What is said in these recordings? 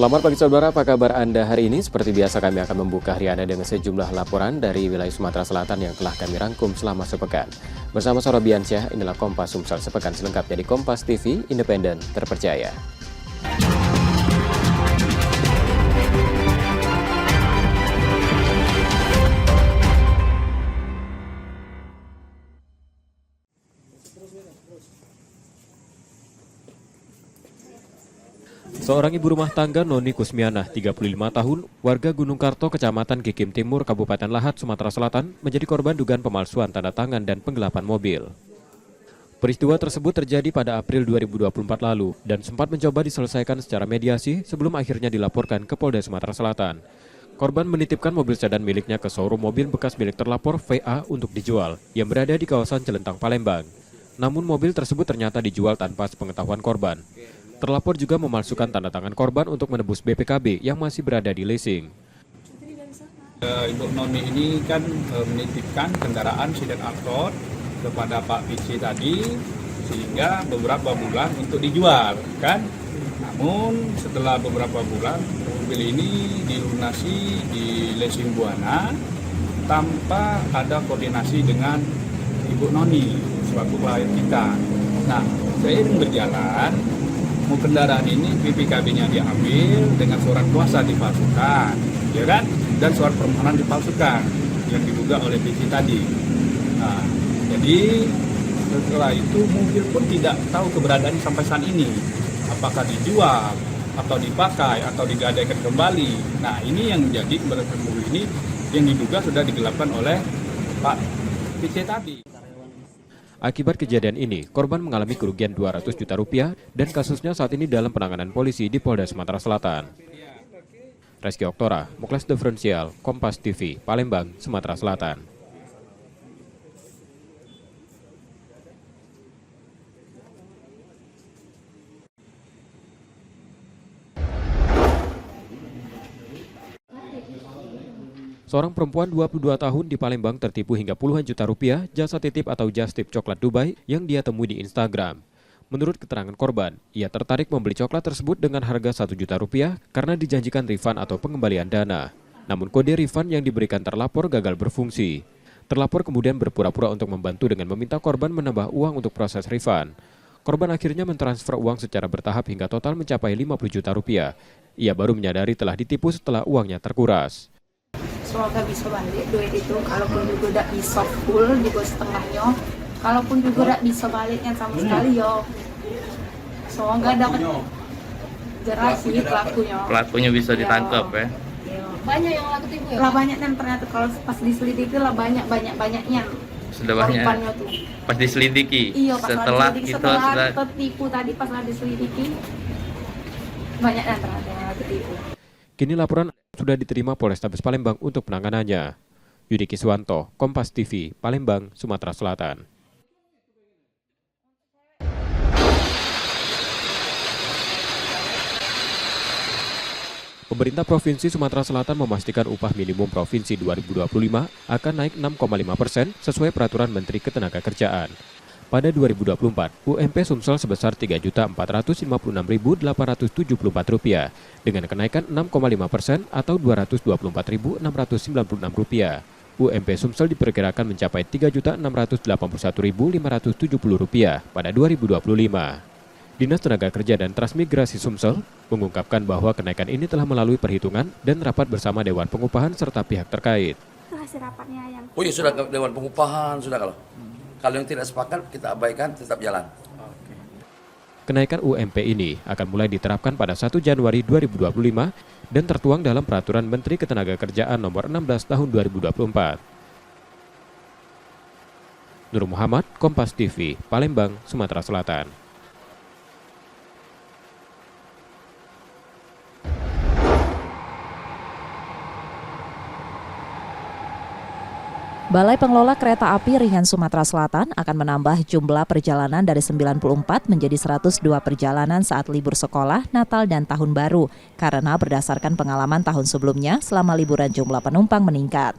Selamat pagi saudara, apa kabar Anda hari ini? Seperti biasa kami akan membuka hari Anda dengan sejumlah laporan dari wilayah Sumatera Selatan yang telah kami rangkum selama sepekan. Bersama Sorobiansyah, inilah Kompas Sumsel sepekan selengkapnya di Kompas TV, independen, terpercaya. Seorang ibu rumah tangga Noni Kusmianah, 35 tahun, warga Gunung Karto, Kecamatan Kikim Timur, Kabupaten Lahat, Sumatera Selatan, menjadi korban dugaan pemalsuan tanda tangan dan penggelapan mobil. Peristiwa tersebut terjadi pada April 2024 lalu dan sempat mencoba diselesaikan secara mediasi sebelum akhirnya dilaporkan ke Polda Sumatera Selatan. Korban menitipkan mobil sedan miliknya ke showroom mobil bekas milik terlapor VA untuk dijual, yang berada di kawasan Celentang, Palembang. Namun mobil tersebut ternyata dijual tanpa sepengetahuan korban. Terlapor juga memalsukan tanda tangan korban untuk menebus BPKB yang masih berada di leasing. Ibu Noni ini kan menitipkan kendaraan sedan Alphard kepada Pak PC tadi sehingga beberapa bulan untuk dijual kan. Namun setelah beberapa bulan mobil ini dilunasi di leasing Buana tanpa ada koordinasi dengan Ibu Noni selaku klien kita. Nah, seiring berjalan kendaraan ini BPKB-nya diambil dengan surat kuasa dipalsukan, ya kan? Dan surat permohonan dipalsukan yang diduga oleh PC tadi. Nah, jadi setelah itu mobil pun tidak tahu keberadaan sampai saat ini, apakah dijual atau dipakai atau digadaikan kembali. Nah, ini yang menjadi keberadaan mobil ini yang diduga sudah digelapkan oleh Pak PC tadi. Akibat kejadian ini, korban mengalami kerugian 200 juta rupiah dan kasusnya saat ini dalam penanganan polisi di Polda Sumatera Selatan. Reski Oktora, Muklas Diferensial, Kompas TV, Palembang, Sumatera Selatan. Seorang perempuan 22 tahun di Palembang tertipu hingga puluhan juta rupiah jasa titip atau just tip coklat Dubai yang dia temui di Instagram. Menurut keterangan korban, ia tertarik membeli coklat tersebut dengan harga 1 juta rupiah karena dijanjikan refund atau pengembalian dana. Namun kode refund yang diberikan terlapor gagal berfungsi. Terlapor kemudian berpura-pura untuk membantu dengan meminta korban menambah uang untuk proses refund. Korban akhirnya mentransfer uang secara bertahap hingga total mencapai 50 juta rupiah. Ia baru menyadari telah ditipu setelah uangnya terkuras. Semoga bisa balik duit itu, kalaupun juga tidak bisa full juga setengahnya, kalaupun juga tidak bisa baliknya sama sekali yo. Semoga dapat jelas sih pelakunya. Pelakunya bisa ditangkap ya. Banyak yang laku tipu ya. Lah banyak dan ternyata kalau pas diselidiki lah banyaknya. Sudah banyak. Tuh. Pas diselidiki. Iya, pas setelah tertipu tadi pas lah diselidiki banyak dan ternyata yang laku tipu. Kini laporan sudah diterima Polrestabes Palembang untuk penanganannya. Yudi Kiswanto, Kompas TV, Palembang, Sumatera Selatan. Pemerintah Provinsi Sumatera Selatan memastikan upah minimum Provinsi 2025 akan naik 6,5% sesuai peraturan Menteri Ketenagakerjaan. Pada 2024, UMP Sumsel sebesar Rp3.456.874 dengan kenaikan 6,5% atau Rp224.696. UMP Sumsel diperkirakan mencapai Rp3.681.570 pada 2025. Dinas Tenaga Kerja dan Transmigrasi Sumsel mengungkapkan bahwa kenaikan ini telah melalui perhitungan dan rapat bersama Dewan Pengupahan serta pihak terkait. Hasil rapatnya yang iya sudah ke Dewan Pengupahan, sudah kalau. Kalau yang tidak sepakat, kita abaikan, tetap jalan. Kenaikan UMP ini akan mulai diterapkan pada 1 Januari 2025 dan tertuang dalam Peraturan Menteri Ketenagakerjaan Nomor 16 Tahun 2024. Nur Muhammad, Kompas TV, Palembang, Sumatera Selatan. Balai Pengelola Kereta Api Ringan Sumatera Selatan akan menambah jumlah perjalanan dari 94 menjadi 102 perjalanan saat libur sekolah, Natal, dan Tahun Baru, karena berdasarkan pengalaman tahun sebelumnya selama liburan jumlah penumpang meningkat.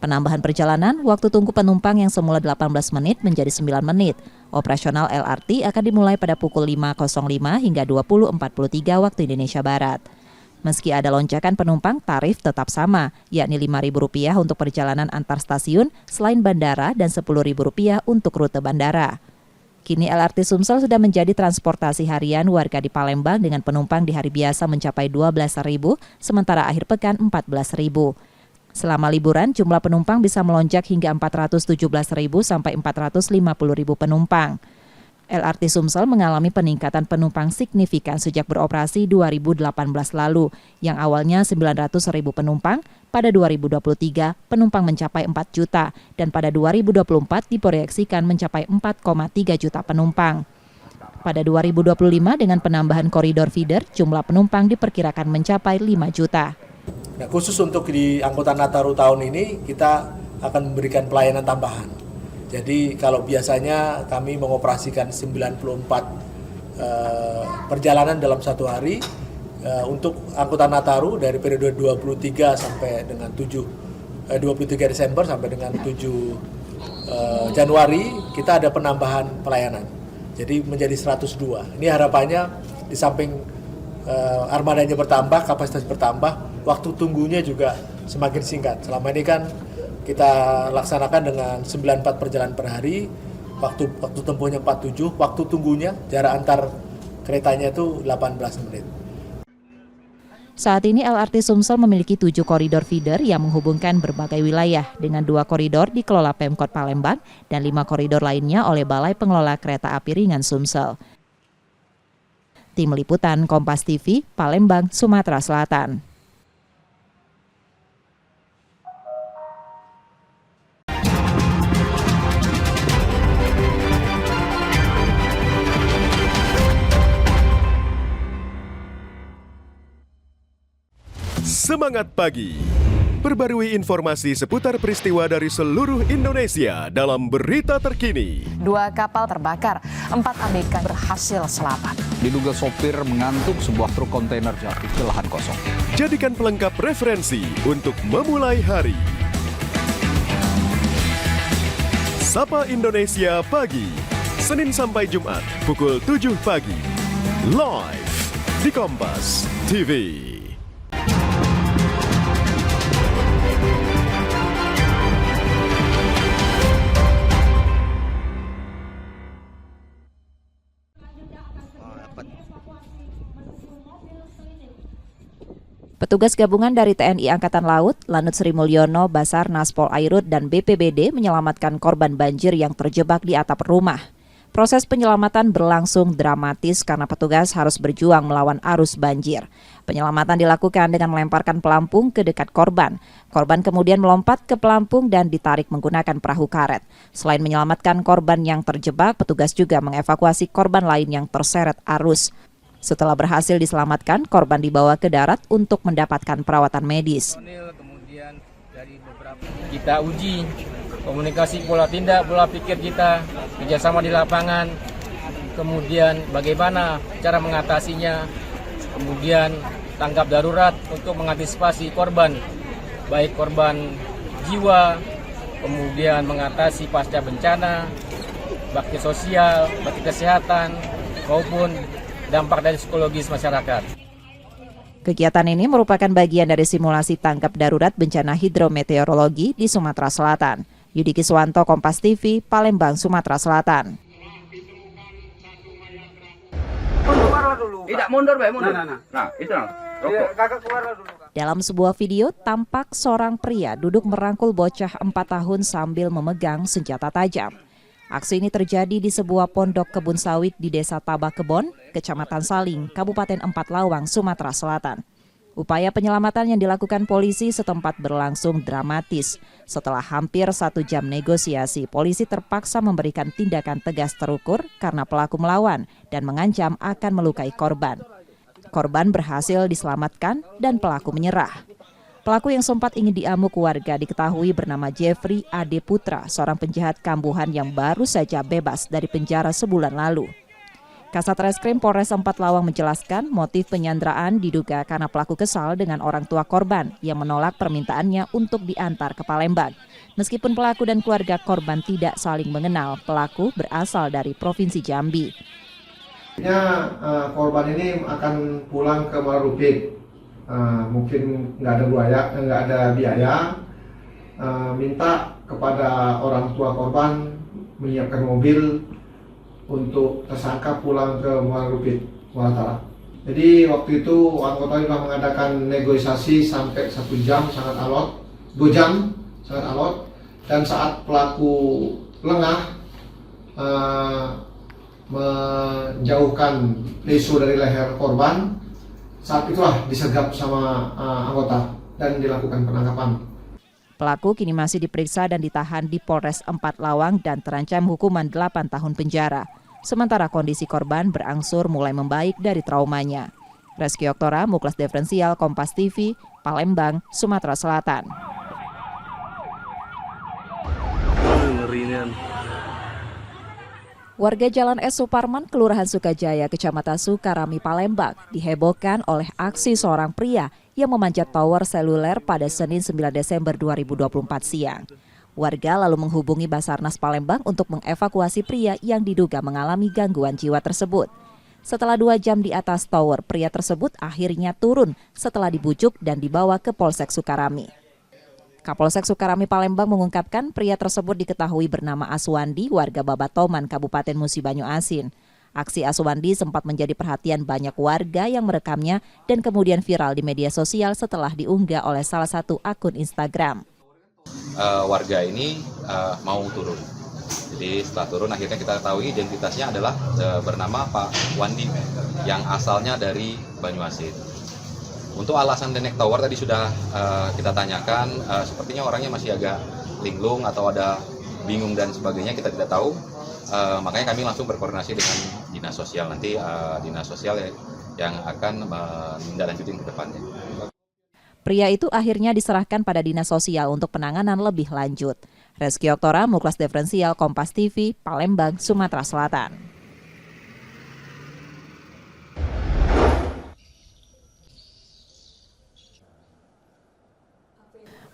Penambahan perjalanan, waktu tunggu penumpang yang semula 18 menit menjadi 9 menit. Operasional LRT akan dimulai pada pukul 5.05 hingga 20.43 waktu Indonesia Barat. Meski ada lonjakan penumpang, tarif tetap sama, yakni Rp5.000 untuk perjalanan antar stasiun selain bandara dan Rp10.000 untuk rute bandara. Kini LRT Sumsel sudah menjadi transportasi harian warga di Palembang dengan penumpang di hari biasa mencapai 12.000, sementara akhir pekan 14.000. Selama liburan, jumlah penumpang bisa melonjak hingga 417.000 sampai 450.000 penumpang. LRT Sumsel mengalami peningkatan penumpang signifikan sejak beroperasi 2018 lalu, yang awalnya 900.000 penumpang, pada 2023 penumpang mencapai 4 juta, dan pada 2024 diproyeksikan mencapai 4,3 juta penumpang. Pada 2025 dengan penambahan koridor feeder, jumlah penumpang diperkirakan mencapai 5 juta. Nah, khusus untuk di angkutan Nataru tahun ini, kita akan memberikan pelayanan tambahan. Jadi kalau biasanya kami mengoperasikan 94 perjalanan dalam satu hari, untuk angkutan Nataru dari periode 23 sampai dengan 23 Desember sampai dengan 7 Januari kita ada penambahan pelayanan. Jadi menjadi 102. Ini harapannya di samping armadanya bertambah, kapasitas bertambah, waktu tunggunya juga semakin singkat. Selama ini kan kita laksanakan dengan 94 perjalanan per hari, waktu tempuhnya 47, waktu tunggunya jarak antar keretanya itu 18 menit. Saat ini LRT Sumsel memiliki 7 koridor feeder yang menghubungkan berbagai wilayah, dengan 2 koridor dikelola Pemkot Palembang dan 5 koridor lainnya oleh Balai Pengelola Kereta Api Ringan Sumsel. Tim Liputan Kompas TV, Palembang, Sumatera Selatan. Semangat Pagi. Perbarui informasi seputar peristiwa dari seluruh Indonesia dalam berita terkini. 2 kapal terbakar, 4 ABK berhasil selamat. Diduga sopir mengantuk sebuah truk kontainer jatuh ke lahan kosong. Jadikan pelengkap referensi untuk memulai hari. Sapa Indonesia Pagi, Senin sampai Jumat pukul 7 pagi. Live di Kompas TV. Petugas gabungan dari TNI Angkatan Laut, Lanut Sri Mulyono, Basarnas, Polairut, dan BPBD menyelamatkan korban banjir yang terjebak di atap rumah. Proses penyelamatan berlangsung dramatis karena petugas harus berjuang melawan arus banjir. Penyelamatan dilakukan dengan melemparkan pelampung ke dekat korban. Korban kemudian melompat ke pelampung dan ditarik menggunakan perahu karet. Selain menyelamatkan korban yang terjebak, petugas juga mengevakuasi korban lain yang terseret arus. Setelah berhasil diselamatkan, korban dibawa ke darat untuk mendapatkan perawatan medis. Kemudian dari beberapa kita uji komunikasi, pola tindak, pola pikir kita, kerjasama di lapangan, kemudian bagaimana cara mengatasinya, kemudian tanggap darurat untuk mengantisipasi korban, baik korban jiwa, kemudian mengatasi pasca bencana, bakti sosial, bakti kesehatan, maupun dampak dari psikologis masyarakat. Kegiatan ini merupakan bagian dari simulasi tanggap darurat bencana hidrometeorologi di Sumatera Selatan. Yudi Kiswanto, Kompas TV, Palembang, Sumatera Selatan. Tidak mundur, mundur. Nah, itu Dalam sebuah video, tampak seorang pria duduk merangkul bocah 4 tahun sambil memegang senjata tajam. Aksi ini terjadi di sebuah pondok kebun sawit di Desa Tabakebon, Kecamatan Saling, Kabupaten Empat Lawang, Sumatera Selatan. Upaya penyelamatan yang dilakukan polisi setempat berlangsung dramatis. Setelah hampir 1 jam negosiasi, polisi terpaksa memberikan tindakan tegas terukur karena pelaku melawan dan mengancam akan melukai korban. Korban berhasil diselamatkan dan pelaku menyerah. Pelaku yang sempat ingin diamuk warga diketahui bernama Jeffrey Ade Putra, seorang penjahat kambuhan yang baru saja bebas dari penjara sebulan lalu. Kasat Reskrim Polres Empat Lawang menjelaskan motif penyanderaan diduga karena pelaku kesal dengan orang tua korban yang menolak permintaannya untuk diantar ke Palembang. Meskipun pelaku dan keluarga korban tidak saling mengenal, pelaku berasal dari Provinsi Jambi. Korban ini akan pulang ke Marubik. mungkin nggak ada biaya, minta kepada orang tua korban menyiapkan mobil untuk tersangka pulang ke Muara Lupit, Muara Tara. Jadi waktu itu anggota telah mengadakan negosiasi sampai 1 jam sangat alot, 2 jam sangat alot, dan saat pelaku lengah menjauhkan lesu dari leher korban, saat itulah disergap sama anggota dan dilakukan penangkapan. Pelaku kini masih diperiksa dan ditahan di Polres 4 Lawang dan terancam hukuman 8 tahun penjara. Sementara kondisi korban berangsur mulai membaik dari traumanya. Reski Oktora, Muklas Diferensial, Kompas TV, Palembang, Sumatera Selatan. Warga Jalan S. Suparman, Kelurahan Sukajaya, Kecamatan Sukarami, Palembang, dihebohkan oleh aksi seorang pria yang memanjat tower seluler pada Senin 9 Desember 2024 siang. Warga lalu menghubungi Basarnas Palembang untuk mengevakuasi pria yang diduga mengalami gangguan jiwa tersebut. Setelah 2 jam di atas tower, pria tersebut akhirnya turun setelah dibujuk dan dibawa ke Polsek Sukarami. Kapolsek Sukarami Palembang mengungkapkan pria tersebut diketahui bernama Aswandi, warga Babatoman, Kabupaten Musi Banyu Asin. Aksi Aswandi sempat menjadi perhatian banyak warga yang merekamnya dan kemudian viral di media sosial setelah diunggah oleh salah satu akun Instagram. Warga ini mau turun. Jadi setelah turun akhirnya kita ketahui identitasnya adalah bernama Pak Wandi yang asalnya dari Banyuasin. Untuk alasan naik tower tadi sudah kita tanyakan, sepertinya orangnya masih agak linglung atau ada bingung dan sebagainya, kita tidak tahu. Makanya kami langsung berkoordinasi dengan Dinas Sosial, nanti Dinas Sosial yang akan menindaklanjuti ke depannya. Pria itu akhirnya diserahkan pada Dinas Sosial untuk penanganan lebih lanjut. Reski Oktora, Muklas Diferensial, Kompas TV, Palembang, Sumatera Selatan.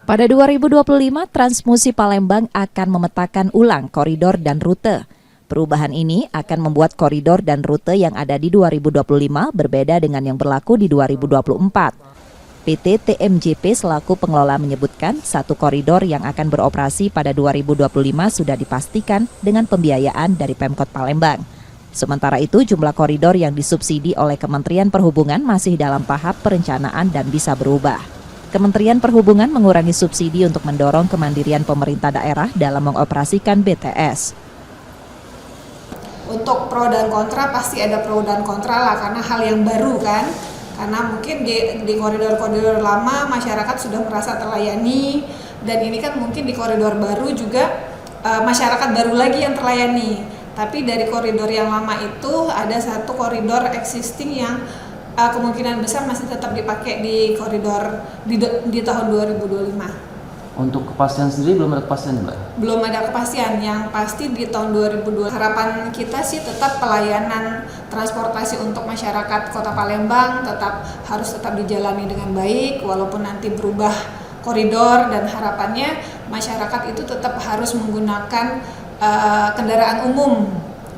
Pada 2025, Transmusi Palembang akan memetakan ulang koridor dan rute. Perubahan ini akan membuat koridor dan rute yang ada di 2025 berbeda dengan yang berlaku di 2024. PT TMJP selaku pengelola menyebutkan satu koridor yang akan beroperasi pada 2025 sudah dipastikan dengan pembiayaan dari Pemkot Palembang. Sementara itu jumlah koridor yang disubsidi oleh Kementerian Perhubungan masih dalam tahap perencanaan dan bisa berubah. Kementerian Perhubungan mengurangi subsidi untuk mendorong kemandirian pemerintah daerah dalam mengoperasikan BTS. Untuk pro dan kontra pasti ada pro dan kontra lah karena hal yang baru kan. Karena mungkin di koridor-koridor lama masyarakat sudah merasa terlayani dan ini kan mungkin di koridor baru juga masyarakat baru lagi yang terlayani. Tapi dari koridor yang lama itu ada satu koridor existing yang kemungkinan besar masih tetap dipakai di koridor di tahun 2025. Untuk kepastian sendiri belum ada kepastian, Mbak? Belum ada kepastian, yang pasti di tahun 2020 harapan kita sih tetap pelayanan transportasi untuk masyarakat Kota Palembang harus tetap dijalani dengan baik walaupun nanti berubah koridor dan harapannya masyarakat itu tetap harus menggunakan kendaraan umum,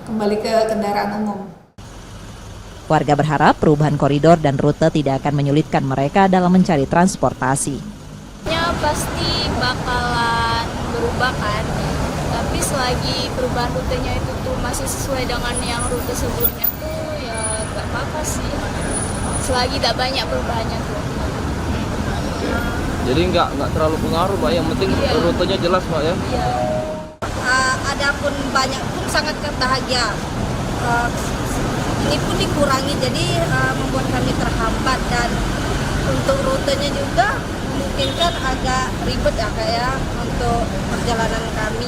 kembali ke kendaraan umum. Warga berharap perubahan koridor dan rute tidak akan menyulitkan mereka dalam mencari transportasi. Pasti bakalan berubah kan, tapi selagi perubahan rutenya itu tuh masih sesuai dengan yang rute sebelumnya tuh ya gak apa-apa sih, selagi tak banyak perubahannya tuh. Jadi nggak terlalu pengaruh, Mbak, yang penting rutenya jelas, Mbak, ya? Iya. Adapun banyak pun sangat bahagia, ini pun dikurangi jadi membuat kami terhambat dan untuk rutenya juga mungkin kan agak ribet ya kayak untuk perjalanan kami.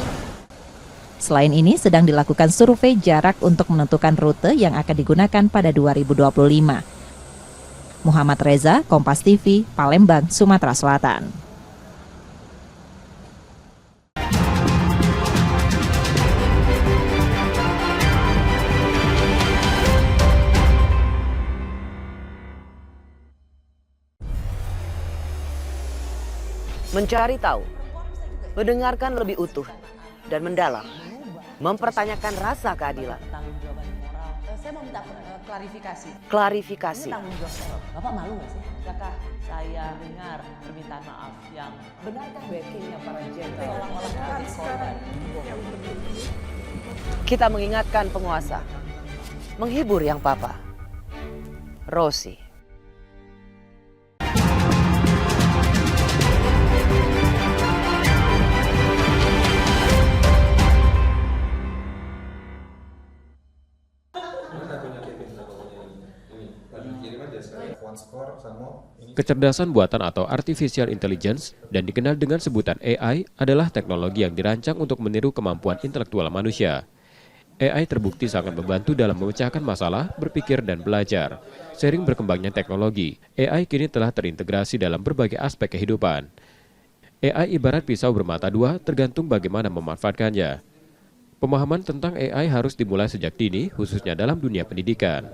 Selain ini sedang dilakukan survei jarak untuk menentukan rute yang akan digunakan pada 2025. Muhammad Reza, Kompas TV, Palembang, Sumatera Selatan. Mencari tahu, mendengarkan lebih utuh dan mendalam, mempertanyakan rasa keadilan. Saya mau minta klarifikasi. Klarifikasi. Bapak malu nggak sih? Adakah saya dengar permintaan maaf yang benarkah backingnya para jenderal orang-orang menjadi korban? Kita mengingatkan penguasa, menghibur yang papa. Rosi. Kecerdasan buatan atau artificial intelligence dan dikenal dengan sebutan AI adalah teknologi yang dirancang untuk meniru kemampuan intelektual manusia. AI terbukti sangat membantu dalam memecahkan masalah, berpikir, dan belajar. Seiring berkembangnya teknologi, AI kini telah terintegrasi dalam berbagai aspek kehidupan. AI ibarat pisau bermata dua, tergantung bagaimana memanfaatkannya. Pemahaman tentang AI harus dimulai sejak dini, khususnya dalam dunia pendidikan.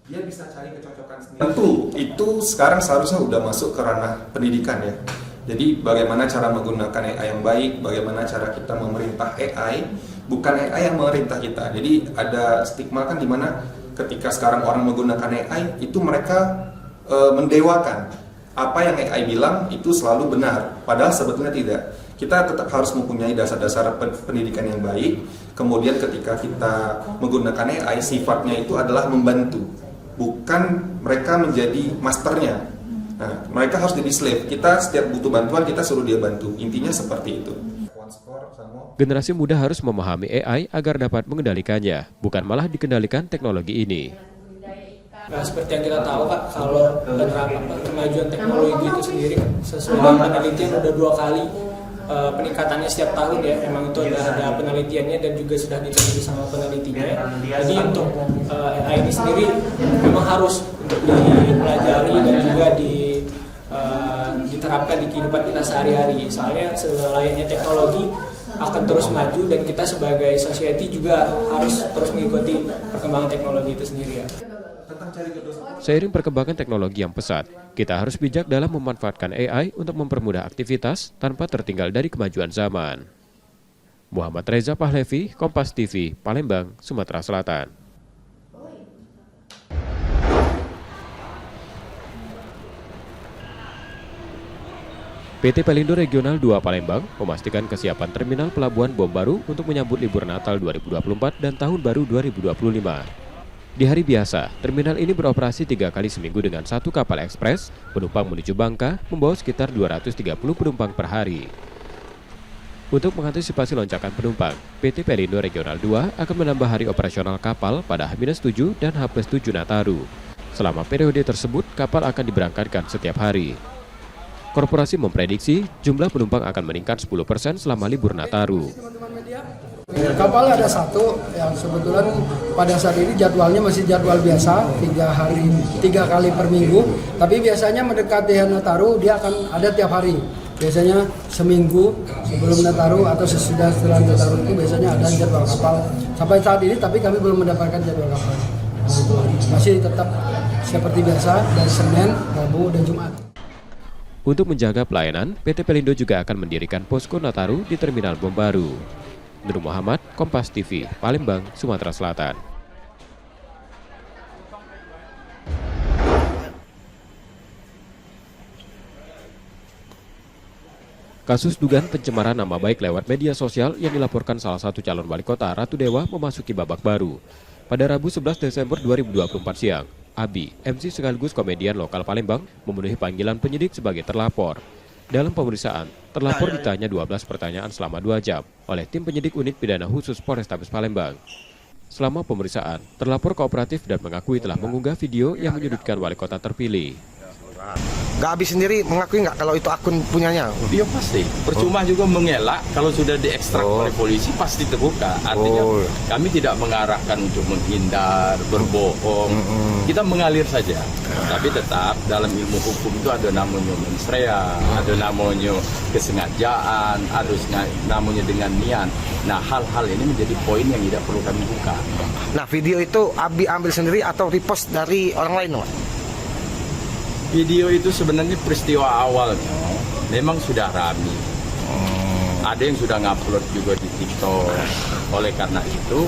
Dia bisa cari kecocokan sendiri. Tentu, itu sekarang seharusnya udah masuk ke ranah pendidikan ya. Jadi bagaimana cara menggunakan AI yang baik, bagaimana cara kita memerintah AI, bukan AI yang memerintah kita. Jadi ada stigma kan di mana ketika sekarang orang menggunakan AI, itu mereka mendewakan. Apa yang AI bilang itu selalu benar, padahal sebetulnya tidak. Kita tetap harus mempunyai dasar-dasar pendidikan yang baik. Kemudian ketika kita menggunakan AI, sifatnya itu adalah membantu, bukan mereka menjadi masternya. Nah, mereka harus jadi slave. Kita setiap butuh bantuan, kita suruh dia bantu. Intinya seperti itu. Generasi muda harus memahami AI agar dapat mengendalikannya, bukan malah dikendalikan teknologi ini. Nah, seperti yang kita tahu Kak, kalau kemajuan teknologi itu sendiri sesuai dengan penelitian udah 2 kali peningkatannya setiap tahun ya. Memang itu ada penelitiannya dan juga sudah diteliti sama penelitinya. Jadi untuk AI ini sendiri memang harus untuk dipelajari dan juga diterapkan di kehidupan kita sehari-hari. Soalnya selayaknya teknologi akan terus maju dan kita sebagai society juga harus terus mengikuti perkembangan teknologi itu sendiri ya. Seiring perkembangan teknologi yang pesat, kita harus bijak dalam memanfaatkan AI untuk mempermudah aktivitas tanpa tertinggal dari kemajuan zaman. Muhammad Reza Pahlevi, Kompas TV, Palembang, Sumatera Selatan. PT Pelindo Regional 2 Palembang memastikan kesiapan terminal pelabuhan Bom Baru untuk menyambut libur Natal 2024 dan Tahun Baru 2025. Di hari biasa, terminal ini beroperasi 3 kali seminggu dengan 1 kapal ekspres, penumpang menuju Bangka, membawa sekitar 230 penumpang per hari. Untuk mengantisipasi lonjakan penumpang, PT Pelindo Regional 2 akan menambah hari operasional kapal pada H-7 dan H+7 Nataru. Selama periode tersebut, kapal akan diberangkatkan setiap hari. Korporasi memprediksi jumlah penumpang akan meningkat 10% selama libur Nataru. Kapal ada 1 yang sebetulnya pada saat ini jadwalnya masih jadwal biasa 3 kali per minggu, tapi biasanya mendekati Nataru dia akan ada tiap hari. Biasanya seminggu sebelum Nataru atau setelah Nataru itu biasanya ada jadwal kapal. Sampai saat ini tapi kami belum mendapatkan jadwal kapal. Masih tetap seperti biasa dari Senin, Rabu, dan Jumat. Untuk menjaga pelayanan, PT Pelindo juga akan mendirikan posko Nataru di Terminal Bom Baru. Nur Muhammad, Kompas TV, Palembang, Sumatera Selatan. Kasus dugaan pencemaran nama baik lewat media sosial yang dilaporkan salah satu calon wali kota Ratu Dewa memasuki babak baru. Pada Rabu 11 Desember 2024 siang, Abi, MC sekaligus komedian lokal Palembang, memenuhi panggilan penyidik sebagai terlapor. Dalam pemeriksaan, terlapor ditanya 12 pertanyaan selama 2 jam oleh tim penyidik unit pidana khusus Polrestabes Palembang. Selama pemeriksaan, terlapor kooperatif dan mengakui telah mengunggah video yang menyudutkan wali kota terpilih. Gak Abi sendiri mengakui nggak kalau itu akun punyanya? Iya pasti. Percuma juga mengelak kalau sudah diekstrak oleh polisi pasti terbuka. Artinya kami tidak mengarahkan untuk menghindar, berbohong. Kita mengalir saja. Tapi tetap dalam ilmu hukum itu ada namanya mens rea, ada namanya kesengajaan, ada namanya dengan niat. Nah hal-hal ini menjadi poin yang tidak perlu kami buka. Nah video itu Abi ambil sendiri atau repost dari orang lain, Pak? Video itu sebenarnya peristiwa awalnya memang sudah ramai. Ada yang sudah ngupload juga di TikTok. Oleh karena itu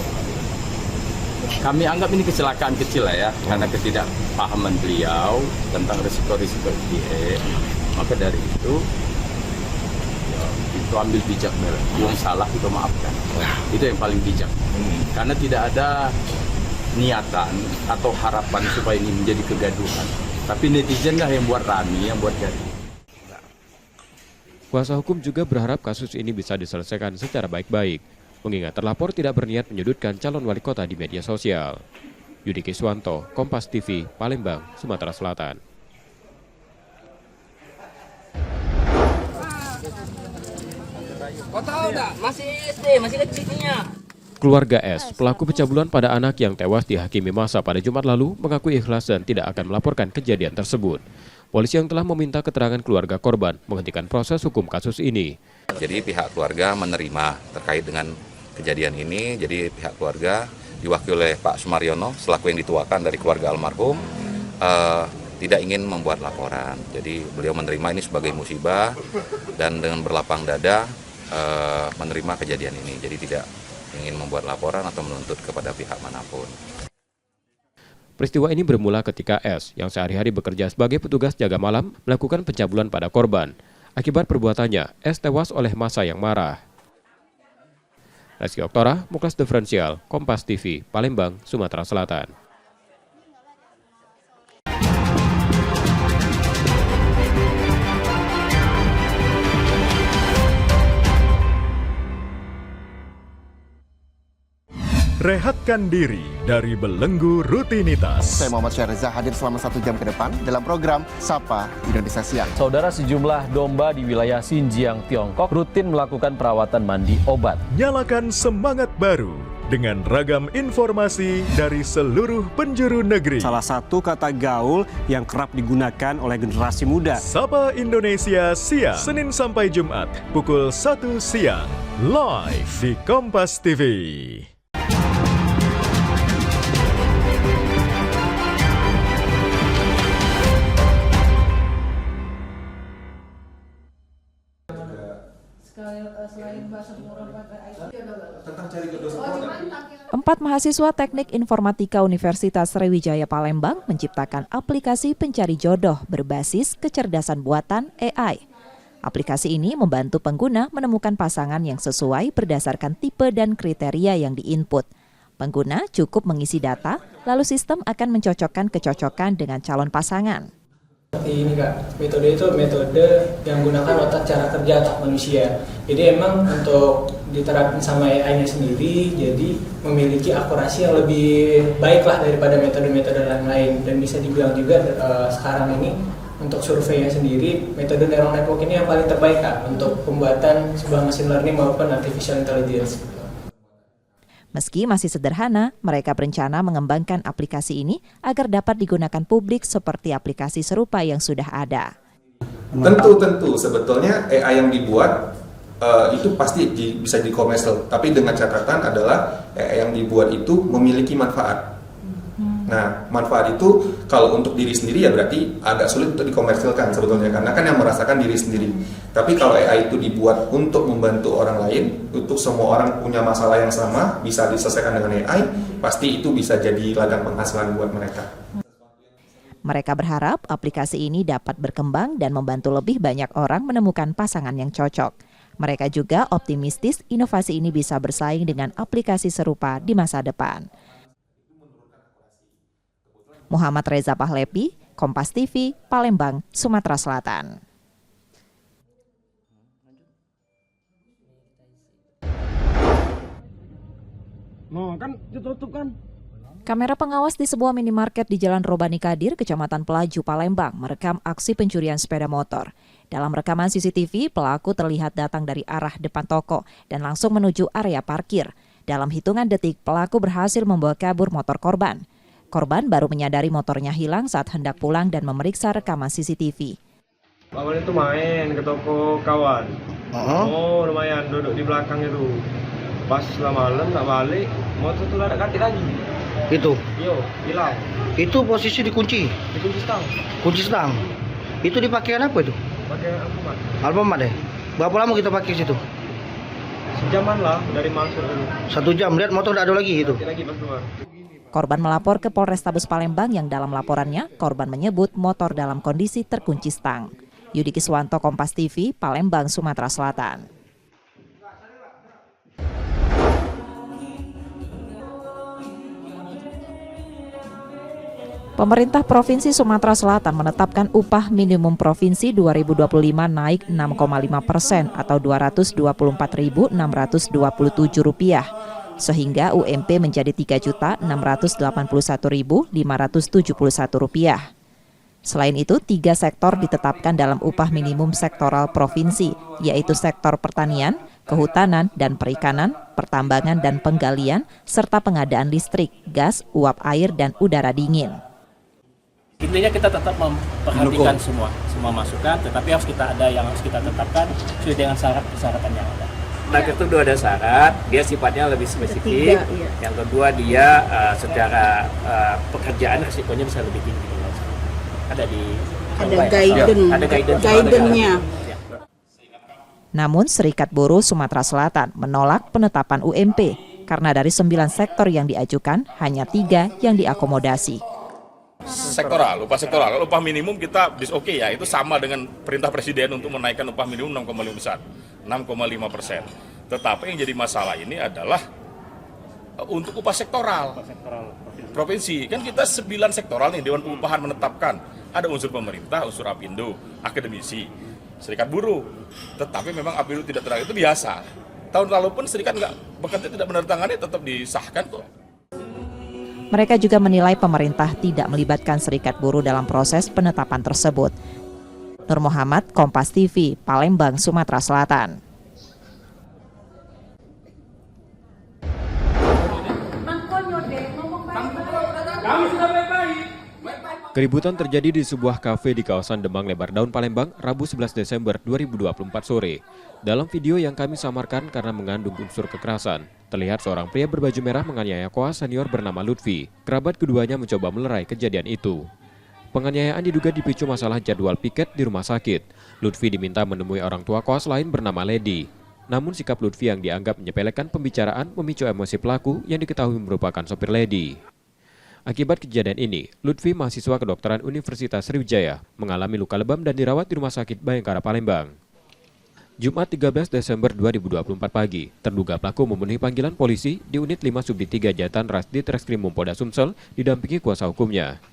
kami anggap ini kecelakaan kecil lah ya, karena ketidakpahaman beliau tentang risiko-risiko FTE. Maka dari itu ambil bijak, yang salah itu maafkan. Itu yang paling bijak. Karena tidak ada niatan atau harapan supaya ini menjadi kegaduhan. Tapi netizen lah yang buat rame, yang buat gaduh. Kuasa hukum juga berharap kasus ini bisa diselesaikan secara baik-baik, mengingat terlapor tidak berniat menyudutkan calon wali kota di media sosial. Yudi Kiswanto, Kompas TV, Palembang, Sumatera Selatan. Kau tahu tak? Masih SD, masih kecilnya. Keluarga S, pelaku pencabulan pada anak yang tewas dihakimi massa pada Jumat lalu, mengaku ikhlas dan tidak akan melaporkan kejadian tersebut. Polisi yang telah meminta keterangan keluarga korban menghentikan proses hukum kasus ini. Jadi pihak keluarga menerima terkait dengan kejadian ini. Jadi pihak keluarga diwakili oleh Pak Sumaryono selaku yang dituakan dari keluarga almarhum tidak ingin membuat laporan. Jadi beliau menerima ini sebagai musibah dan dengan berlapang dada menerima kejadian ini. Jadi tidak ingin membuat laporan atau menuntut kepada pihak manapun. Peristiwa ini bermula ketika S, yang sehari-hari bekerja sebagai petugas jaga malam, melakukan pencabulan pada korban. Akibat perbuatannya, S tewas oleh massa yang marah. Rizky Oktora, Muklas Diferensial, Kompas TV, Palembang, Sumatera Selatan. Rehatkan diri dari belenggu rutinitas. Saya Muhammad Syahriza hadir selama 1 jam ke depan dalam program Sapa Indonesia Siang. Saudara, sejumlah domba di wilayah Xinjiang, Tiongkok rutin melakukan perawatan mandi obat. Nyalakan semangat baru dengan ragam informasi dari seluruh penjuru negeri. Salah satu kata gaul yang kerap digunakan oleh generasi muda. Sapa Indonesia Siang, Senin sampai Jumat, pukul 1 siang, live di Kompas TV. Empat mahasiswa Teknik Informatika Universitas Sriwijaya Palembang menciptakan aplikasi pencari jodoh berbasis kecerdasan buatan AI. Aplikasi ini membantu pengguna menemukan pasangan yang sesuai berdasarkan tipe dan kriteria yang diinput. Pengguna cukup mengisi data, lalu sistem akan mencocokkan kecocokan dengan calon pasangan. Seperti ini Kak, metode itu metode yang menggunakan otak cara kerja otak manusia. Jadi emang untuk diterapin sama AI-nya sendiri, jadi memiliki akurasi yang lebih baik lah daripada metode-metode lain. Dan bisa dibilang juga sekarang ini untuk surveinya sendiri, metode neural network ini yang paling terbaik Kak untuk pembuatan sebuah machine learning maupun artificial intelligence. Meski masih sederhana, mereka berencana mengembangkan aplikasi ini agar dapat digunakan publik seperti aplikasi serupa yang sudah ada. Tentu sebetulnya AI yang dibuat itu pasti bisa di-komersial, tapi dengan catatan adalah AI yang dibuat itu memiliki manfaat. Nah, manfaat itu kalau untuk diri sendiri ya berarti agak sulit untuk dikomersilkan sebetulnya, karena kan yang merasakan diri sendiri. Tapi kalau AI itu dibuat untuk membantu orang lain, untuk semua orang punya masalah yang sama, bisa diselesaikan dengan AI, pasti itu bisa jadi ladang penghasilan buat mereka. Mereka berharap aplikasi ini dapat berkembang dan membantu lebih banyak orang menemukan pasangan yang cocok. Mereka juga optimistis inovasi ini bisa bersaing dengan aplikasi serupa di masa depan. Muhammad Reza Pahlepi, Kompas TV, Palembang, Sumatera Selatan. Kamera pengawas di sebuah minimarket di Jalan Robani Kadir, Kecamatan Pelaju, Palembang, merekam aksi pencurian sepeda motor. Dalam rekaman CCTV, pelaku terlihat datang dari arah depan toko dan langsung menuju area parkir. Dalam hitungan detik, pelaku berhasil membawa kabur motor korban. Korban baru menyadari motornya hilang saat hendak pulang dan memeriksa rekaman CCTV. Awalnya itu main ke toko kawan. Oh, lumayan duduk di belakang itu. Pas malam tak balik, motor itu ada ganti lagi. Itu? Yo, hilang. Itu posisi dikunci? Dikunci stang. Kunci stang? Itu dipakaian apa itu? Pakai Alfamart. Alfamart deh. Berapa lama kita pakai situ? Sejaman lah dari masuk dulu. 1 jam, lihat motor tidak ada lagi itu. Lagi pas keluar. Korban melapor ke Polrestabes Palembang yang dalam laporannya, korban menyebut motor dalam kondisi terkunci stang. Yudi Kiswanto, Kompas TV, Palembang, Sumatera Selatan. Pemerintah Provinsi Sumatera Selatan menetapkan upah minimum provinsi 2025 naik 6,5% atau Rp204.627, sehingga UMP menjadi Rp3.681.571. Selain itu, 3 sektor ditetapkan dalam upah minimum sektoral provinsi, yaitu sektor pertanian, kehutanan dan perikanan, pertambangan dan penggalian, serta pengadaan listrik, gas, uap air, dan udara dingin. Intinya kita tetap memperhatikan semua masukan, tetapi harus kita tetapkan sesuai dengan syarat-persyaratan yang ada. Nakes itu ada syarat, dia sifatnya lebih spesifik. Yang kedua dia secara pekerjaan risikonya bisa lebih tinggi. Ada guidance-nya. Namun Serikat Buruh Sumatera Selatan menolak penetapan UMP karena dari 9 sektor yang diajukan hanya 3 yang diakomodasi. Upah sektoral. Kalau upah minimum kita oke ya, itu sama dengan perintah Presiden untuk menaikkan upah minimum 6,5%. Tetapi yang jadi masalah ini adalah untuk upah sektoral. Provinsi, kan kita 9 sektoral nih, Dewan Pengupahan menetapkan. Ada unsur pemerintah, unsur Apindo, akademisi, Serikat Buruh. Tetapi memang Apindo tidak terang, itu biasa. Tahun lalu pun serikat bekerja tidak menandatangani, tetap disahkan kok. Mereka juga menilai pemerintah tidak melibatkan Serikat Buruh dalam proses penetapan tersebut. Nur Muhammad, Kompas TV, Palembang, Sumatera Selatan. Keributan terjadi di sebuah kafe di kawasan Demang Lebar Daun, Palembang, Rabu 11 Desember 2024 sore. Dalam video yang kami samarkan karena mengandung unsur kekerasan, terlihat seorang pria berbaju merah menganiaya koas senior bernama Lutfi. Kerabat keduanya mencoba melerai kejadian itu. Penganiayaan diduga dipicu masalah jadwal piket di rumah sakit. Lutfi diminta menemui orang tua koas lain bernama Lady. Namun sikap Lutfi yang dianggap menyepelekan pembicaraan memicu emosi pelaku yang diketahui merupakan sopir Lady. Akibat kejadian ini, Lutfi, mahasiswa kedokteran Universitas Sriwijaya, mengalami luka lebam dan dirawat di Rumah Sakit Bayangkara Palembang. Jumat 13 Desember 2024 pagi, terduga pelaku memenuhi panggilan polisi di Unit 5 Subdit 3 Jatan Ras di Treskrimum Polda Sumsel didampingi kuasa hukumnya.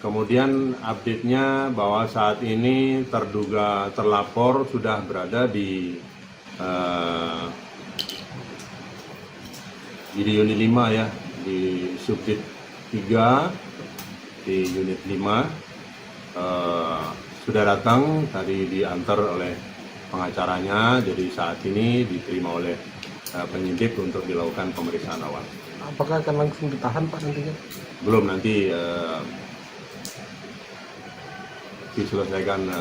Kemudian update-nya bahwa saat ini terduga terlapor sudah berada di Unit 5 ya, di Subdit 3 di Unit 5 sudah datang, tadi diantar oleh pengacaranya, jadi saat ini diterima oleh penyidik untuk dilakukan pemeriksaan awal. Apakah akan langsung ditahan Pak nantinya? Belum, nanti diselesaikan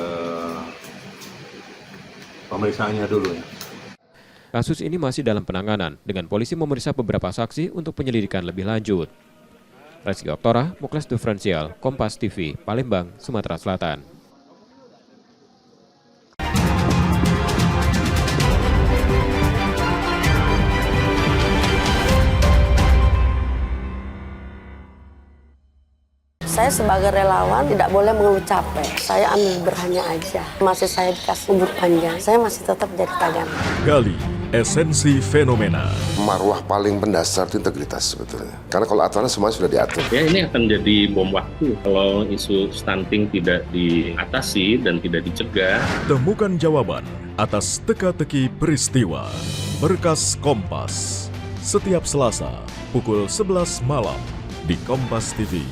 pemeriksaannya dulu ya. Kasus ini masih dalam penanganan dengan polisi memeriksa beberapa saksi untuk penyelidikan lebih lanjut. Rizky Oktora, Muklas Diferensial, Kompas TV, Palembang, Sumatera Selatan. Saya sebagai relawan tidak boleh mengeluh capek. Saya ambil berhanya aja. Masih saya dikasih umur panjang, saya masih tetap jadi tagana. Gali esensi fenomena. Marwah paling mendasar itu integritas sebetulnya. Karena kalau aturannya semua sudah diatur. Ya, ini akan jadi bom waktu kalau isu stunting tidak diatasi dan tidak dicegah. Temukan jawaban atas teka-teki peristiwa. Berkas Kompas. Setiap Selasa pukul 11 malam di Kompas TV.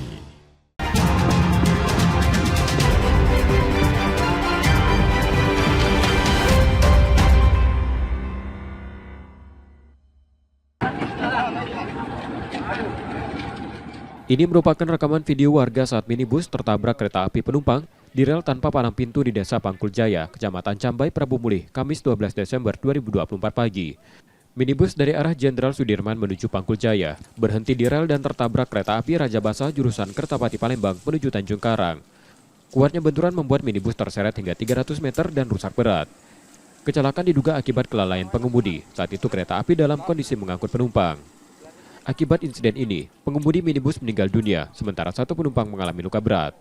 Ini merupakan rekaman video warga saat minibus tertabrak kereta api penumpang di rel tanpa palang pintu di Desa Pangkul Jaya, Kecamatan Cambai, Prabu Mulih, Kamis 12 Desember 2024 pagi. Minibus dari arah Jenderal Sudirman menuju Pangkul Jaya berhenti di rel dan tertabrak kereta api Raja Basa jurusan Kertapati Palembang menuju Tanjung Karang. Kuatnya benturan membuat minibus terseret hingga 300 meter dan rusak berat. Kecelakaan diduga akibat kelalaian pengemudi. Saat itu kereta api dalam kondisi mengangkut penumpang. Akibat insiden ini, pengemudi minibus meninggal dunia, sementara satu penumpang mengalami luka berat.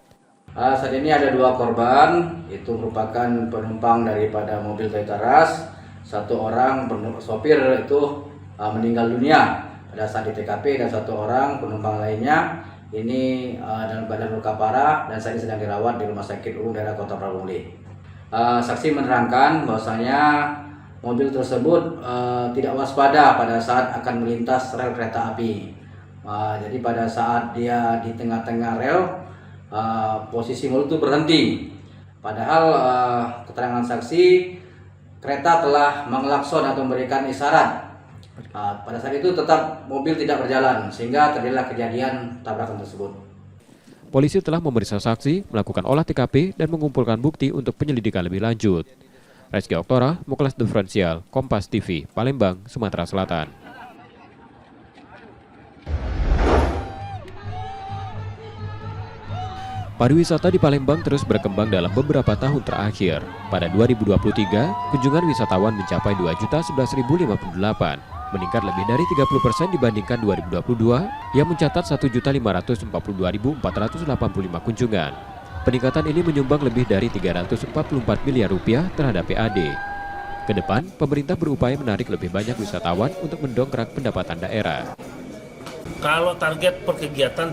Saat ini ada 2 korban, itu merupakan penumpang daripada mobil Toyota Rush. 1 orang sopir itu meninggal dunia pada saat di TKP, dan 1 orang penumpang lainnya ini dalam keadaan luka parah dan saat ini sedang dirawat di Rumah Sakit Umum Daerah Kota Pramuka. Saksi menerangkan bahwasanya mobil tersebut tidak waspada pada saat akan melintas rel kereta api. Jadi pada saat dia di tengah-tengah rel, posisi mobil itu berhenti. Padahal keterangan saksi, kereta telah mengelakson atau memberikan isyarat. Pada saat itu tetap mobil tidak berjalan sehingga terjadilah kejadian tabrakan tersebut. Polisi telah memeriksa saksi, melakukan olah TKP, dan mengumpulkan bukti untuk penyelidikan lebih lanjut. Reski Oktora, Muklas Diferensial, Kompas TV, Palembang, Sumatera Selatan. Pariwisata di Palembang terus berkembang dalam beberapa tahun terakhir. Pada 2023, kunjungan wisatawan mencapai 2.011.058, meningkat lebih dari 30% dibandingkan 2022 yang mencatat 1.542.485 kunjungan. Peningkatan ini menyumbang lebih dari 344 miliar rupiah terhadap PAD. Kedepan, pemerintah berupaya menarik lebih banyak wisatawan untuk mendongkrak pendapatan daerah. Kalau target per kegiatan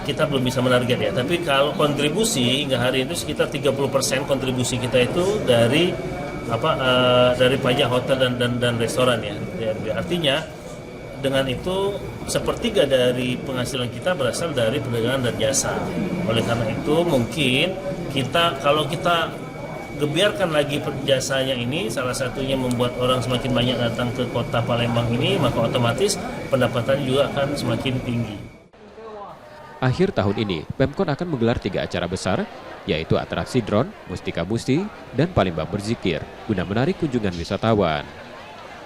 kita belum bisa menarget ya. Tapi kalau kontribusi hingga hari ini sekitar 30% kontribusi kita itu dari pajak hotel dan restoran ya. Artinya dengan itu 1/3 dari penghasilan kita berasal dari perdagangan dan jasa. Oleh karena itu mungkin kalau kita gebiarkan lagi jasanya ini, salah satunya membuat orang semakin banyak datang ke kota Palembang ini, maka otomatis pendapatannya juga akan semakin tinggi. Akhir tahun ini, Pemkot akan menggelar 3 acara besar, yaitu atraksi drone, Mustika Musti, dan Palembang Berzikir, guna menarik kunjungan wisatawan.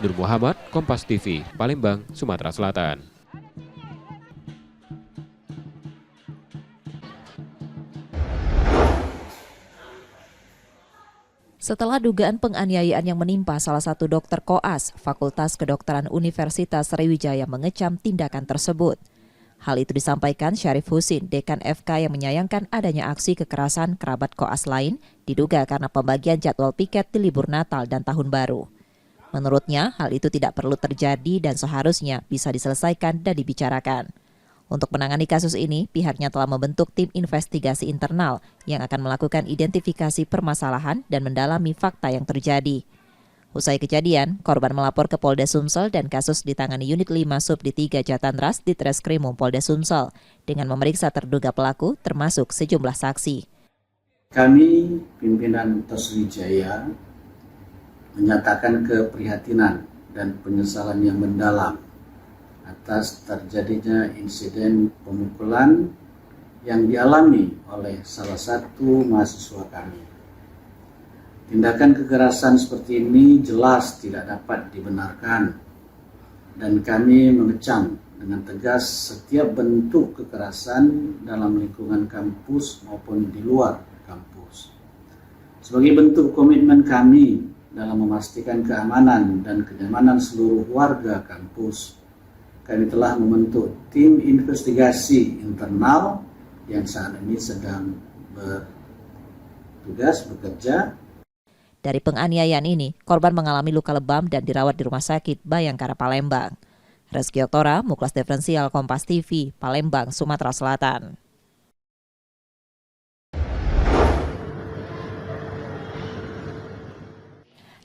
Nur Muhammad, Kompas TV, Palembang, Sumatera Selatan. Setelah dugaan penganiayaan yang menimpa salah satu dokter koas, Fakultas Kedokteran Universitas Sriwijaya mengecam tindakan tersebut. Hal itu disampaikan Syarif Husin, Dekan FK yang menyayangkan adanya aksi kekerasan kerabat koas lain, diduga karena pembagian jadwal piket di libur Natal dan Tahun Baru. Menurutnya, hal itu tidak perlu terjadi dan seharusnya bisa diselesaikan dan dibicarakan. Untuk menangani kasus ini, pihaknya telah membentuk tim investigasi internal yang akan melakukan identifikasi permasalahan dan mendalami fakta yang terjadi. Usai kejadian, korban melapor ke Polda Sumsel dan kasus ditangani Unit 5 Subdit 3 Jatandras di Treskrimum Polda Sumsel dengan memeriksa terduga pelaku termasuk sejumlah saksi. Kami, pimpinan Sriwijaya, menyatakan keprihatinan dan penyesalan yang mendalam atas terjadinya insiden pemukulan yang dialami oleh salah satu mahasiswa kami. Tindakan kekerasan seperti ini jelas tidak dapat dibenarkan dan kami mengecam dengan tegas setiap bentuk kekerasan dalam lingkungan kampus maupun di luar kampus. Sebagai bentuk komitmen kami dalam memastikan keamanan dan kenyamanan seluruh warga kampus, kami telah membentuk tim investigasi internal yang saat ini sedang bertugas bekerja. Dari penganiayaan ini, korban mengalami luka lebam dan dirawat di Rumah Sakit Bayangkara Palembang. Reski Oktora, Muklas Diferensial, Kompas TV, Palembang, Sumatera Selatan.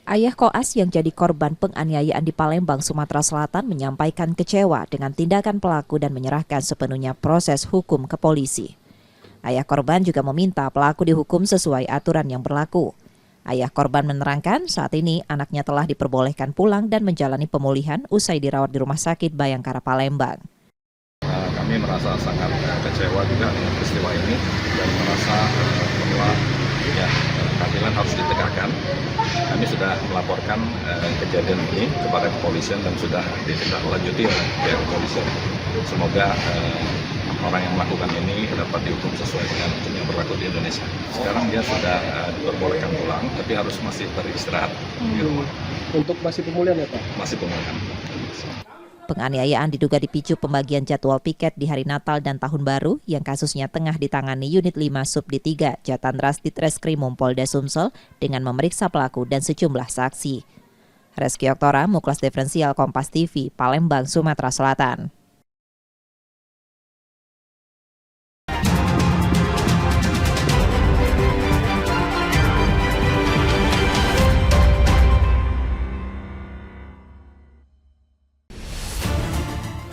Ayah koas yang jadi korban penganiayaan di Palembang, Sumatera Selatan menyampaikan kecewa dengan tindakan pelaku dan menyerahkan sepenuhnya proses hukum ke polisi. Ayah korban juga meminta pelaku dihukum sesuai aturan yang berlaku. Ayah korban menerangkan saat ini anaknya telah diperbolehkan pulang dan menjalani pemulihan usai dirawat di Rumah Sakit Bayangkara Palembang. Kami merasa sangat kecewa juga dengan peristiwa ini dan merasa bahwa keadilan harus ditegakkan. Kami sudah melaporkan kejadian ini kepada kepolisian dan sudah ditindaklanjuti oleh pihak kepolisian. Semoga orang yang melakukan ini dapat dihukum sesuai dengan hukum yang berlaku di Indonesia. Sekarang dia sudah diperbolehkan pulang, tapi harus masih beristirahat di rumah. Untuk masih pemulihan ya Pak? Masih pemulihan. Penganiayaan diduga dipicu pembagian jadwal piket di hari Natal dan Tahun Baru yang kasusnya tengah ditangani Unit 5 Subdit 3 Jatantras Ditreskrimum Polda Sumsel dengan memeriksa pelaku dan sejumlah saksi. Reski Oktora, Muklas Diferensial Kompas TV, Palembang, Sumatera Selatan.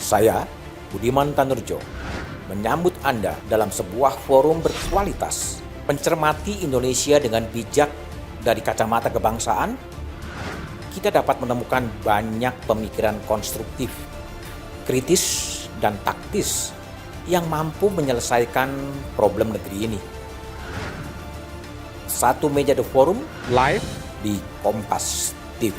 Saya, Budiman Tanurjo, menyambut Anda dalam sebuah forum berkualitas, mencermati Indonesia dengan bijak dari kacamata kebangsaan. Kita dapat menemukan banyak pemikiran konstruktif, kritis, dan taktis yang mampu menyelesaikan problem negeri ini. Satu meja The Forum live di Kompas TV.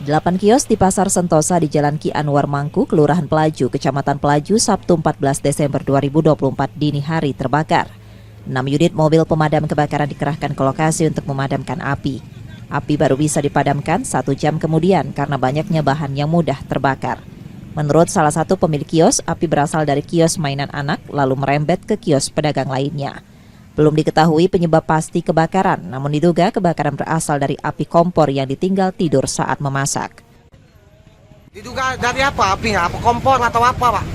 Delapan kios di Pasar Sentosa di Jalan Ki Anwar Mangku, Kelurahan Pelaju, Kecamatan Pelaju, Sabtu 14 Desember 2024 dini hari terbakar. 6 unit mobil pemadam kebakaran dikerahkan ke lokasi untuk memadamkan api. Api baru bisa dipadamkan 1 jam kemudian karena banyaknya bahan yang mudah terbakar. Menurut salah satu pemilik kios, api berasal dari kios mainan anak lalu merembet ke kios pedagang lainnya. Belum diketahui penyebab pasti kebakaran, namun diduga kebakaran berasal dari api kompor yang ditinggal tidur saat memasak. Diduga dari apa apinya? Apa kompor atau apa, Pak?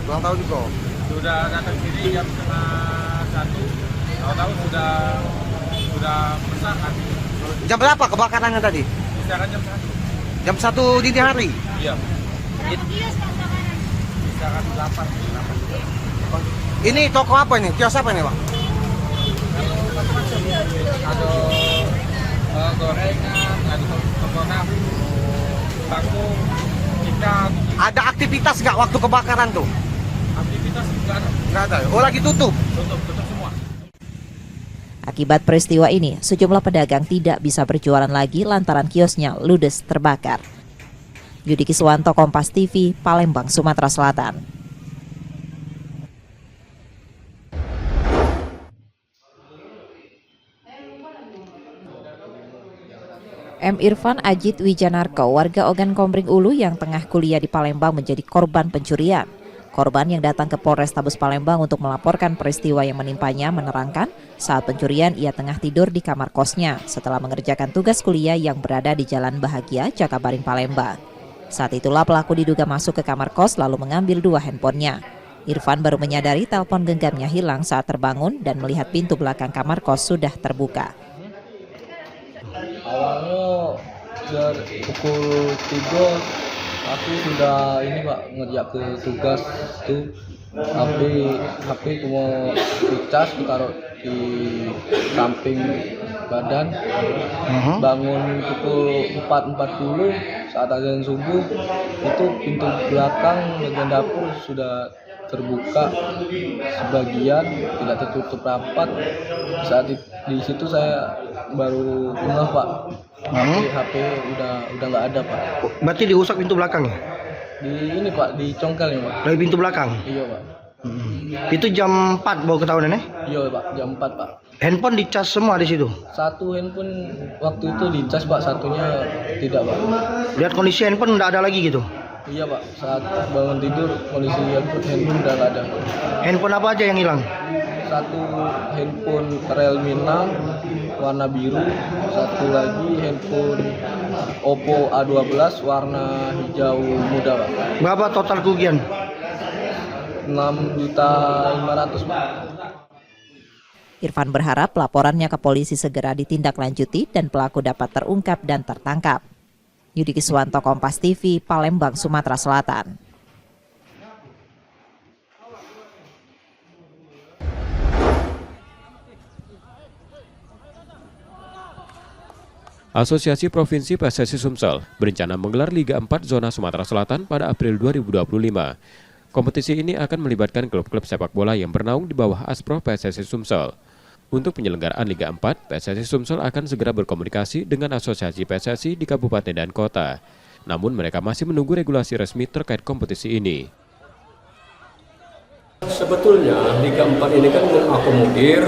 Kurang tahu juga. Sudah datang sini jam 1:30, tahu-tahu sudah besar api. Jam berapa kebakarannya tadi? Kisaran jam 1. Jam 1 dini hari? Iya. Kisaran 8. Ini toko apa ini? Kios apa ini, Pak? Ada gorengan, ada makanan, bangku, ikan. Ada aktivitas nggak waktu kebakaran tuh? Aktivitas nggak ada. Oh, lagi tutup? Tutup semua. Akibat peristiwa ini, sejumlah pedagang tidak bisa berjualan lagi lantaran kiosnya ludes terbakar. Yudi Kiswanto, Kompas TV, Palembang, Sumatera Selatan. M. Irfan Ajit Wijanarko, warga Ogan Komering Ulu yang tengah kuliah di Palembang menjadi korban pencurian. Korban yang datang ke Polrestabes Palembang untuk melaporkan peristiwa yang menimpanya menerangkan saat pencurian ia tengah tidur di kamar kosnya setelah mengerjakan tugas kuliah yang berada di Jalan Bahagia, Jakabaring, Palembang. Saat itulah pelaku diduga masuk ke kamar kos lalu mengambil 2 handphonenya. Irfan baru menyadari telepon genggamnya hilang saat terbangun dan melihat pintu belakang kamar kos sudah terbuka. Awalnya pukul 3 aku sudah Pak ngerja ke tugas tuh HP aku mau dicas, aku taruh di samping badan. Bangun pukul 4.40 saat azan subuh itu pintu belakang bagian dapur sudah terbuka sebagian, tidak tertutup rapat. Saat di situ saya baru ngeh, Pak. HP udah nggak ada, Pak. Berarti dirusak pintu belakangnya? Di ini, Pak, di congkel ya, Pak. Dari pintu belakang? Iya, Pak. Itu jam 4 baru ketahuan, Iya, Pak, jam 4, Pak. Handphone dicas semua di situ? Satu handphone waktu itu dicas, Pak, satunya tidak, Pak. Lihat kondisi handphone nggak ada lagi gitu? Iya, Pak, saat bangun tidur kondisi handphone udah nggak ada. Handphone apa aja yang hilang? Satu handphone Realme 6 warna biru, satu lagi handphone Oppo A12 warna hijau muda, Pak. Berapa total kerugian? 6.500.000, Pak. Irfan berharap laporannya ke polisi segera ditindaklanjuti dan pelaku dapat terungkap dan tertangkap. Yudi Kiswanto, Kompas TV, Palembang, Sumatera Selatan. Asosiasi Provinsi PSSI Sumsel berencana menggelar Liga 4 Zona Sumatera Selatan pada April 2025. Kompetisi ini akan melibatkan klub-klub sepak bola yang bernaung di bawah Aspro PSSI Sumsel. Untuk penyelenggaraan Liga 4, PSSI Sumsel akan segera berkomunikasi dengan asosiasi PSSI di kabupaten dan kota. Namun mereka masih menunggu regulasi resmi terkait kompetisi ini. Sebetulnya Liga 4 ini kan mengakomodir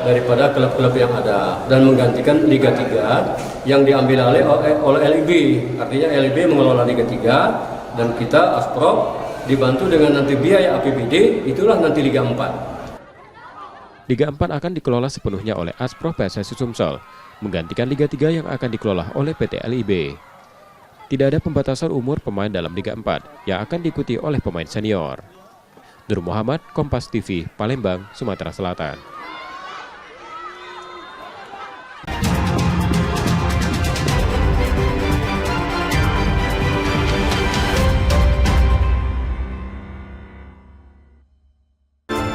daripada klub-klub yang ada dan menggantikan Liga 3 yang diambil alih oleh LIB. Artinya LIB mengelola Liga 3 dan kita Asprov dibantu dengan nanti biaya APBD, itulah nanti Liga 4. Liga 4 akan dikelola sepenuhnya oleh Asprov PSSI Sumsel, menggantikan Liga 3 yang akan dikelola oleh PT LIB. Tidak ada pembatasan umur pemain dalam Liga 4 yang akan diikuti oleh pemain senior. Nur Muhammad, Kompas TV, Palembang, Sumatera Selatan.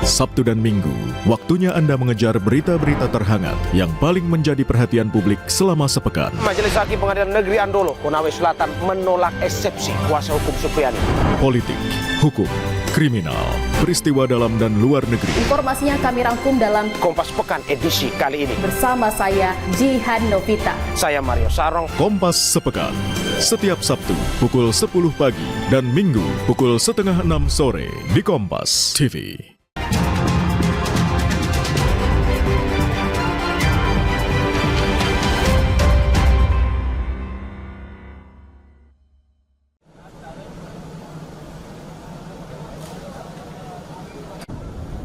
Sabtu dan Minggu, waktunya Anda mengejar berita-berita terhangat yang paling menjadi perhatian publik selama sepekan. Majelis Hakim Pengadilan Negeri Andolo, Konawe Selatan menolak eksepsi kuasa hukum Supriyadi. Politik, hukum, kriminal, peristiwa dalam dan luar negeri. Informasinya kami rangkum dalam Kompas Pekan edisi kali ini. Bersama saya, Jihan Novita. Saya Mario Sarong. Kompas Sepekan, setiap Sabtu pukul 10 pagi dan Minggu pukul 5:30 sore di Kompas TV.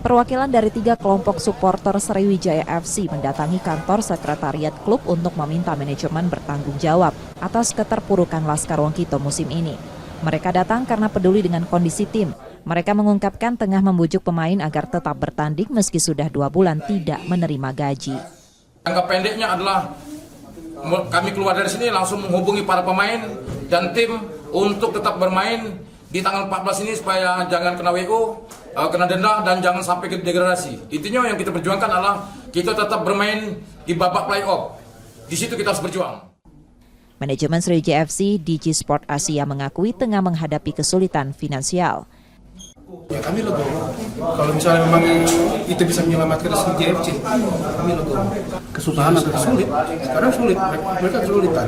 Perwakilan dari 3 kelompok supporter Sriwijaya FC mendatangi kantor sekretariat klub untuk meminta manajemen bertanggung jawab atas keterpurukan Laskar Wongkito musim ini. Mereka datang karena peduli dengan kondisi tim. Mereka mengungkapkan tengah membujuk pemain agar tetap bertanding meski sudah 2 bulan tidak menerima gaji. Jangka pendeknya adalah kami keluar dari sini langsung menghubungi para pemain dan tim untuk tetap bermain di tanggal 14 ini supaya jangan kena WO, kena denda dan jangan sampai ke degradasi. Intinya yang kita perjuangkan adalah kita tetap bermain di babak playoff. Di situ kita harus berjuang. Manajemen Sriwijaya FC DG Sport Asia mengakui tengah menghadapi kesulitan finansial. Ya kami legowo. Kalau misalnya memang itu bisa menyelamatkan Sriwijaya FC, kami legowo. Kesusahan agak sulit. Sekarang sulit, mereka kesulitan.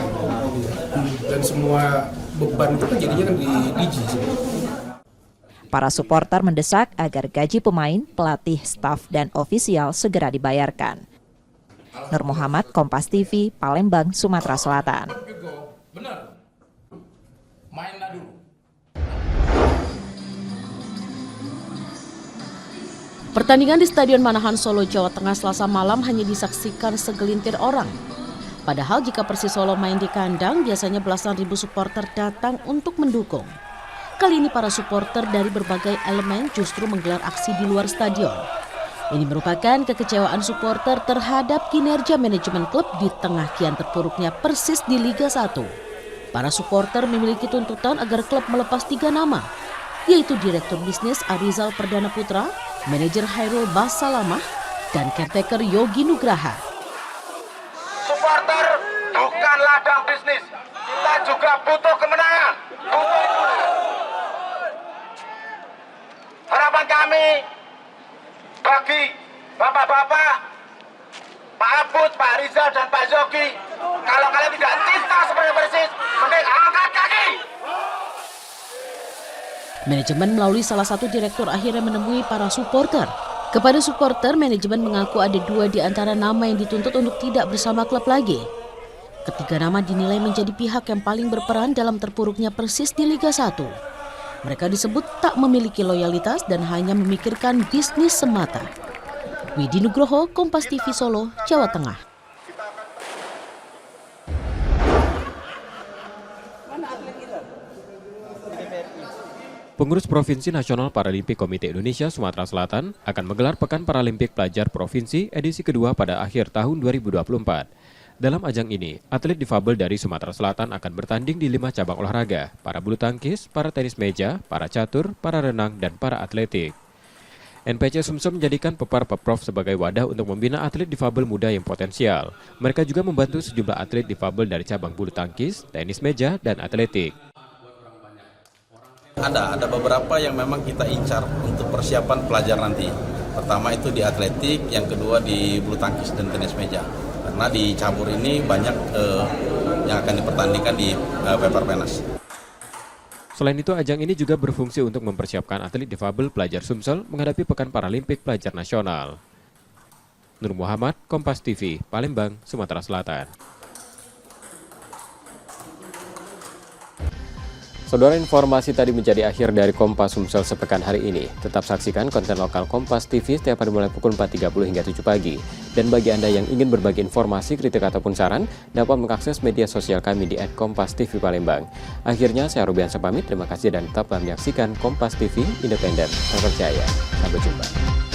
Dan semua beban itu kan jadinya kan di DG. Para supporter mendesak agar gaji pemain, pelatih, staf, dan ofisial segera dibayarkan. Nur Muhammad, Kompas TV, Palembang, Sumatera Selatan. Pertandingan di Stadion Manahan Solo, Jawa Tengah Selasa malam hanya disaksikan segelintir orang. Padahal jika Persis Solo main di kandang, biasanya belasan ribu supporter datang untuk mendukung. Kali ini para supporter dari berbagai elemen justru menggelar aksi di luar stadion. Ini merupakan kekecewaan supporter terhadap kinerja manajemen klub di tengah kian terpuruknya Persis di Liga 1. Para supporter memiliki tuntutan agar klub melepas 3 nama, yaitu Direktur Bisnis Arizal Perdana Putra, Manajer Hairul Basalamah, dan caretaker Yogi Nugraha. Supporter bukan ladang bisnis. Kita juga butuh kemenangan. Harapan kami bagi bapak-bapak, Pak Abud, Pak Rizal, dan Pak Zoki, kalau kalian tidak cinta seperti Persis, mending angkat kaki. Manajemen melalui salah satu direktur akhirnya menemui para supporter. Kepada supporter, manajemen mengaku ada 2 di antara nama yang dituntut untuk tidak bersama klub lagi. Ketiga nama dinilai menjadi pihak yang paling berperan dalam terpuruknya Persis di Liga 1. Mereka disebut tak memiliki loyalitas dan hanya memikirkan bisnis semata. Widi Nugroho, Kompas TV Solo, Jawa Tengah. Pengurus Provinsi Nasional Paralimpik Komite Indonesia Sumatera Selatan akan menggelar Pekan Paralimpik Pelajar Provinsi edisi kedua pada akhir tahun 2024. Dalam ajang ini, atlet difabel dari Sumatera Selatan akan bertanding di 5 cabang olahraga, para bulu tangkis, para tenis meja, para catur, para renang, dan para atletik. NPC Sumsel menjadikan Pepar Peprov sebagai wadah untuk membina atlet difabel muda yang potensial. Mereka juga membantu sejumlah atlet difabel dari cabang bulu tangkis, tenis meja, dan atletik. Ada beberapa yang memang kita incar untuk persiapan pelajar nanti. Pertama itu di atletik, yang kedua di bulu tangkis dan tenis meja. Karena di cabur ini banyak yang akan dipertandingkan di paper penas. Selain itu, ajang ini juga berfungsi untuk mempersiapkan atlet difabel pelajar Sumsel menghadapi Pekan Paralimpik Pelajar Nasional. Nur Muhammad, Kompas TV, Palembang, Sumatera Selatan. Saudara, informasi tadi menjadi akhir dari Kompas Sumsel sepekan hari ini. Tetap saksikan konten lokal Kompas TV setiap hari mulai pukul 4.30 hingga 7 pagi. Dan bagi Anda yang ingin berbagi informasi, kritik ataupun saran, dapat mengakses media sosial kami di @KompasTV Palembang. Akhirnya, saya Rubiansyah pamit. Terima kasih dan tetaplah menyaksikan Kompas TV, independen, terpercaya. Sampai jumpa.